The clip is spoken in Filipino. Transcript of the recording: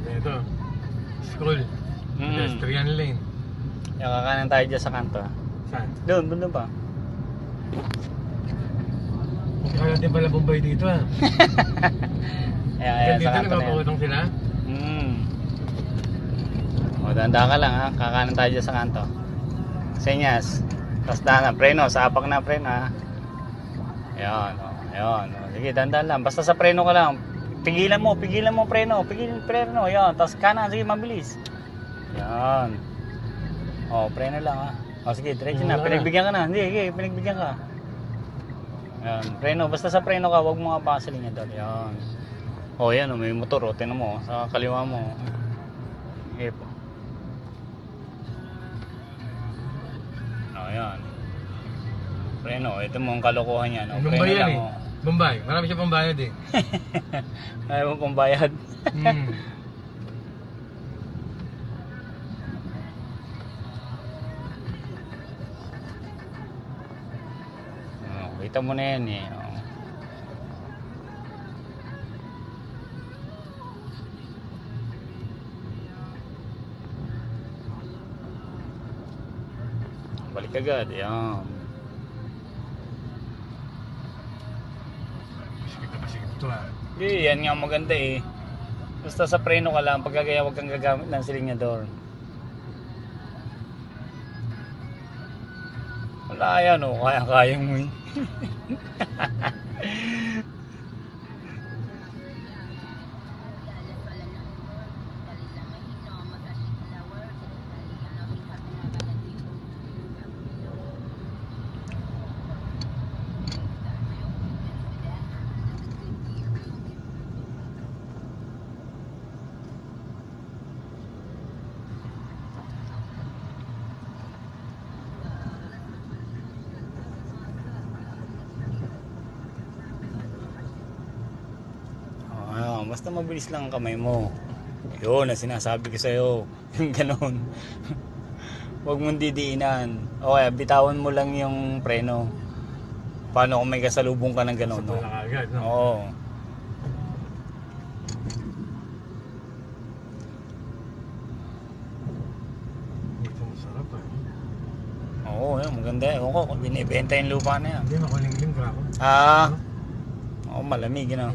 Ito. School. Pedestrian lane. Yung kakanan tayo dyan sa kanto. Saan? Doon pa. Kaya natin pala Bombay dito ah. Ayan, Dito sa kanto na yan. nagpapakutong sila. O, danda ka lang ha. Kakanan tayo dyan sa kanto. Senyas. Tapos na, preno. Sapak na preno ha. Ayan, o. Ayan, o. Sige, danda lang. Basta sa preno ka lang. Pigilan mo preno. Preno. Ayan. Tapos kanan. Sige, mabilis. Ayan. O, preno lang ha. O, sige, diretso na. Pinagbigyan ka na. Hindi, sige, pinagbigyan ka. Ayan. Preno. Basta sa preno ka. Huwag mo nga pakasaling doon. Ayan. O, yan. O, may motor. O, tinan mo. Sa kaliwa mo. Sige po. Ayan. Preno, ito mo ang kalokohan niya. No? Bombay yan lang, eh. Bombay. Marami siya pambayad eh. Ayaw mo pambayad. Kita mo na yan eh. Balik agad. Ayan. Pasigit ito ah. Hindi, yan nga maganda eh. Basta sa preno ka lang, pagkagaya huwag kang gagamit ng silinyador. Wala yan o, kaya-kaya mo eh. Basta mabilis lang ang kamay mo. Yun na sinasabi ko sa'yo. Yung ganon. Huwag mong didiinan. O kaya bitawan mo lang yung preno. Paano kung may kasalubong ka ng ganon, no? Agad, no? Oo. Dito masarap ah. Oo, yun, maganda. Ewan ko kung binibenta yung lupa na yan. Hindi, makuling-ling ka ako. Oo, malamig, you know.